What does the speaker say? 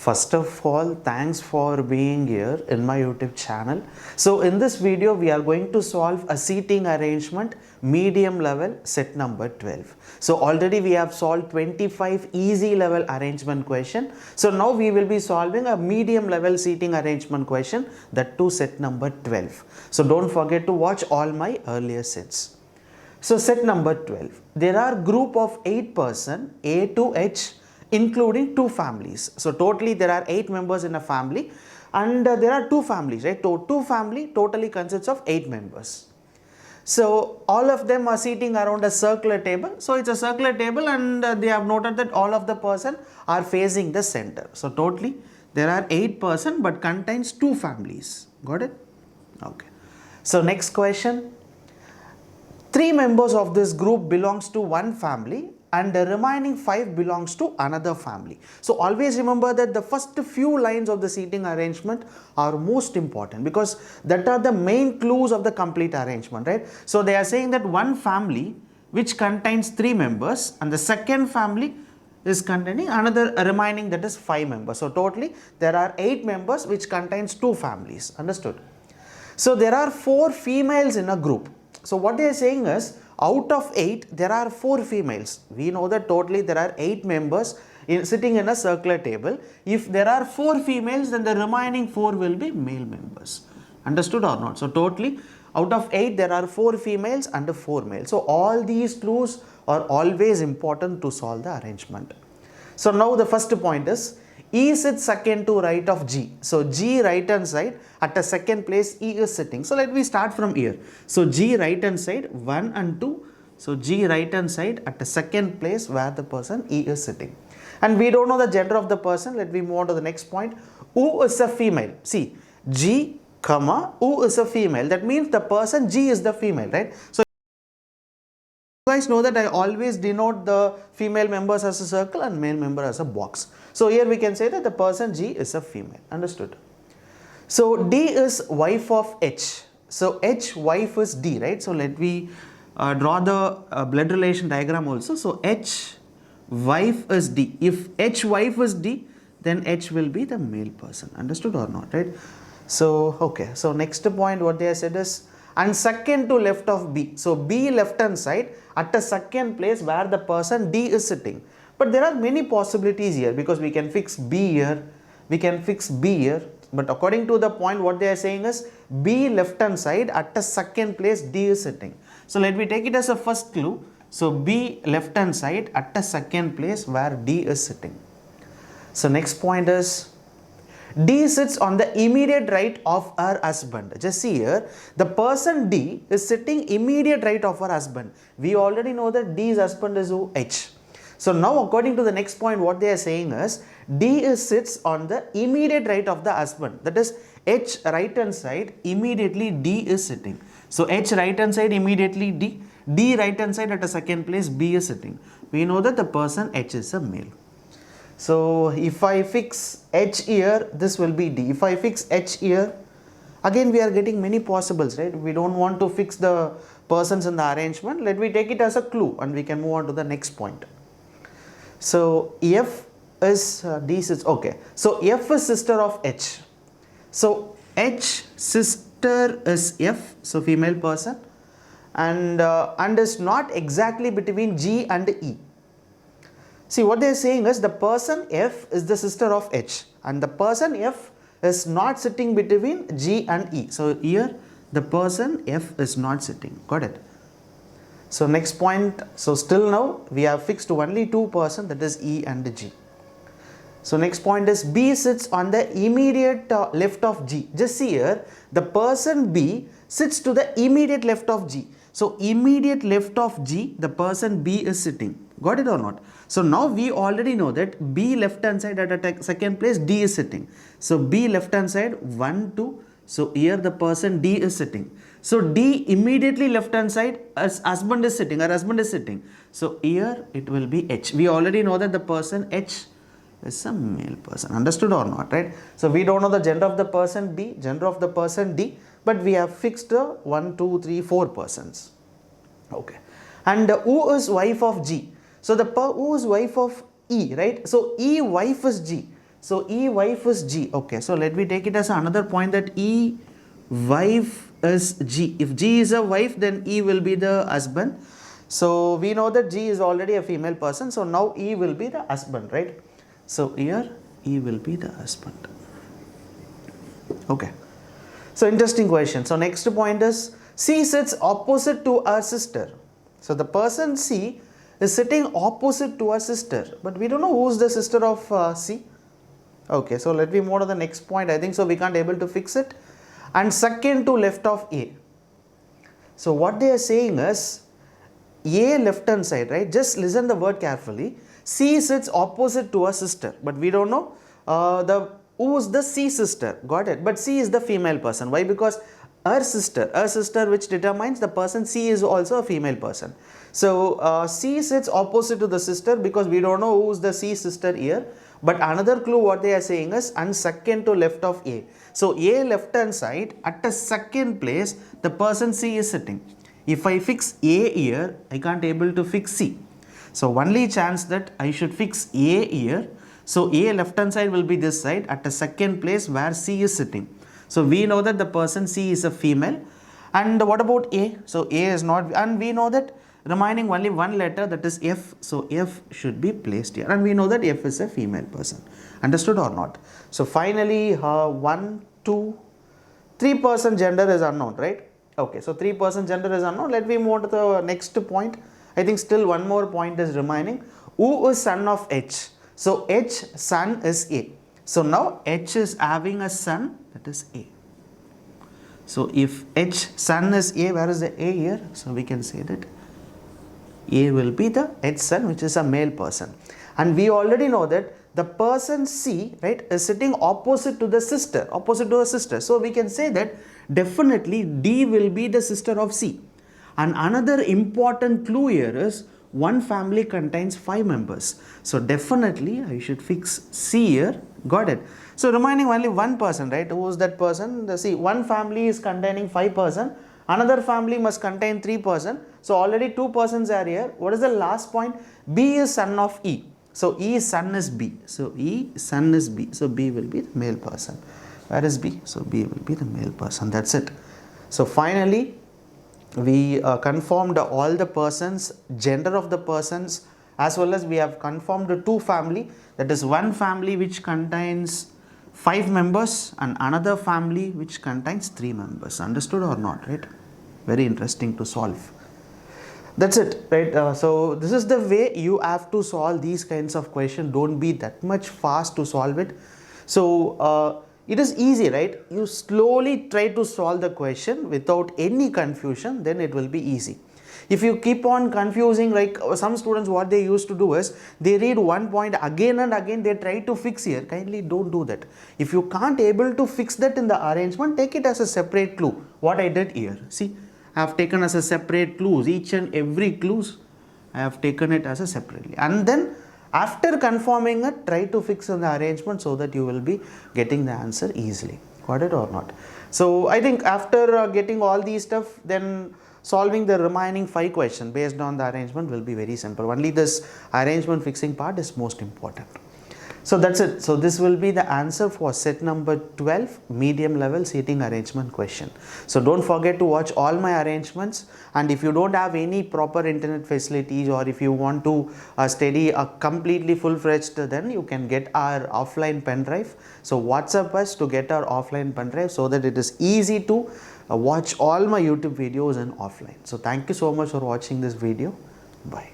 First of all, thanks for being here in my YouTube channel. So in this video, we are going to solve a seating arrangement medium level set number 12. So already we have solved 25 easy level arrangement question. So now we will be solving a medium level seating arrangement question, that too set number 12. So don't forget to watch all my earlier sets. So set number 12, there are group of 8 person A to H including 2 families. So totally there are 8 members in a family, and there are 2 families, right? So 2 family totally consists of 8 members. So all of them are sitting around a circular table. So it's a circular table, and they have noted that all of the person are facing the center. So totally there are 8 person but contains 2 families. Got it? Okay. So next question. 3 members of this group belongs to one family and the remaining 5 belongs to another family. So always remember that the first few lines of the seating arrangement are most important, because that are the main clues of the complete arrangement, right? So they are saying that one family which contains 3 members and the second family is containing another remaining, that is 5 members. So totally there are 8 members which contains 2 families. Understood? So there are 4 females in a group. So what they are saying is, out of 8 there are 4 females. We know that totally there are 8 members sitting in a circular table. If there are 4 females, then the remaining 4 will be male members. Understood or not? So totally out of 8 there are 4 females and 4 males. So all these clues are always important to solve the arrangement. So now the first point is, E sits second to right of G. So G right hand side, at a second place E is sitting. So let me start from here. So G right hand side 1 and 2. So G right hand side at the second place where the person E is sitting. And we don't know the gender of the person. Let me move on to the next point. U is a female. See, G comma U is a female. That means the person G is the female, right? So you guys know that I always denote the female members as a circle and male member as a box. So here we can say that the person G is a female. Understood? So D is wife of H. So H wife is D, right? So let me draw the blood relation diagram also. So H wife is D. If H wife is D, then H will be the male person. Understood or not, right? So okay. So next point what they have said is, and second to left of B. So B left hand side at the second place where the person D is sitting. But there are many possibilities here, because we can fix B here, we can fix B here. But according to the point what they are saying is, B left hand side at the second place D is sitting. So let me take it as a first clue. So B left hand side at the second place where D is sitting. So next point is, D sits on the immediate right of her husband. Just see here, the person D is sitting immediate right of her husband. We already know that D's husband is who? H. So now according to the next point what they are saying is, D sits on the immediate right of the husband. That is H right hand side, immediately D is sitting. So H right hand side immediately D. D right hand side at a second place B is sitting. We know that the person H is a male. So if I fix H here, this will be D. If I fix H here, again we are getting many possibles, right? We don't want to fix the persons in the arrangement. Let me take it as a clue and we can move on to the next point. So F is D sits, okay. So F is sister of H. So H sister is F, so female person, and is not exactly between G and E. See, what they are saying is, the person F is the sister of H and the person F is not sitting between G and E. So here the person F is not sitting. Got it? So next point, so still now we have fixed only 2 person, that is E and G. So next point is, B sits on the immediate left of G. Just see here, the person B sits to the immediate left of G. So immediate left of G, the person B is sitting. Got it or not? So now we already know that B left hand side at a second place D is sitting. So B left hand side 1, 2. So here the person D is sitting. So D immediately left hand side, as husband is sitting, her husband is sitting. So here it will be H. We already know that the person H is a male person. Understood or not, right? So we don't know the gender of the person B, gender of the person D, but we have fixed the 1, 2, 3, 4 persons. Okay. And U is wife of G. So the U is wife of E, right? So E wife is G. So E wife is G. Okay, so let me take it as another point that E wife is G. If G is a wife, then E will be the husband. So we know that G is already a female person. So now E will be the husband, right? So here E will be the husband. Okay. So interesting question. So next point is C sits opposite to her sister. So the person C is sitting opposite to her sister, but we don't know who's the sister of C. Okay, so let me move to the next point. I think so we can't able to fix it. And second to left of A. So what they are saying is A left hand side, right? Just listen the word carefully. C sits opposite to her sister, but we don't know who is the C sister. Got it? But C is the female person. Why? Because her sister which determines the person C is also a female person. So C sits opposite to the sister because we don't know who is the C sister here. But another clue what they are saying is and second to left of A. So A left hand side at the second place the person C is sitting. If I fix A here, I can't able to fix C. So only chance that I should fix A here. So A left hand side will be this side at the second place where C is sitting. So we know that the person C is a female. And what about A? So A is not, and we know that remaining only one letter, that is F. So F should be placed here. And we know that F is a female person. Understood or not? So finally 1, 2, 3% gender is unknown, right? Okay, so 3% gender is unknown. Let me move to the next point. I think still one more point is remaining. Who is son of H? So H son is A. So now H is having a son, that is A. So if H son is A, where is the A here? So we can say that A will be the H son, which is a male person. And we already know that the person C, right, is sitting opposite to the sister, opposite to her sister. So we can say that definitely D will be the sister of C. And another important clue here is one family contains 5 members. So definitely I should fix C here. Got it? So remaining only one person, right? Who is that person? See, one family is containing 5 persons. Another family must contain 3 persons. So already 2 persons are here. What is the last point? B is son of E. So E son is B. So E son is B. So B will be the male person. Where is B? So B will be the male person. That's it. So finally, we confirmed all the persons, gender of the persons, as well as we have confirmed 2 family. That is one family which contains 5 members and another family which contains 3 members. Understood or not, right? Very interesting to solve. That's it, right? So this is the way you have to solve these kinds of questions. Don't be that much fast to solve it. So it is easy, right? You slowly try to solve the question without any confusion, then it will be easy. If you keep on confusing, like some students, what they used to do is they read one point again and again, they try to fix here. Kindly don't do that. If you can't able to fix that in the arrangement, take it as a separate clue. What I did here, see, I have taken as a separate clues. Each and every clues I have taken it as a separately, and then after confirming it, try to fix in the arrangement so that you will be getting the answer easily. Got it or not? So I think after getting all these stuff, then solving the remaining 5 questions based on the arrangement will be very simple. Only this arrangement fixing part is most important. So that's it. So this will be the answer for set number 12 medium level seating arrangement question. So don't forget to watch all my arrangements, and if you don't have any proper internet facilities, or if you want to study a completely full-fledged, then you can get our offline pen drive. So WhatsApp us to get our offline pen drive so that it is easy to watch all my YouTube videos in offline. So thank you so much for watching this video. Bye.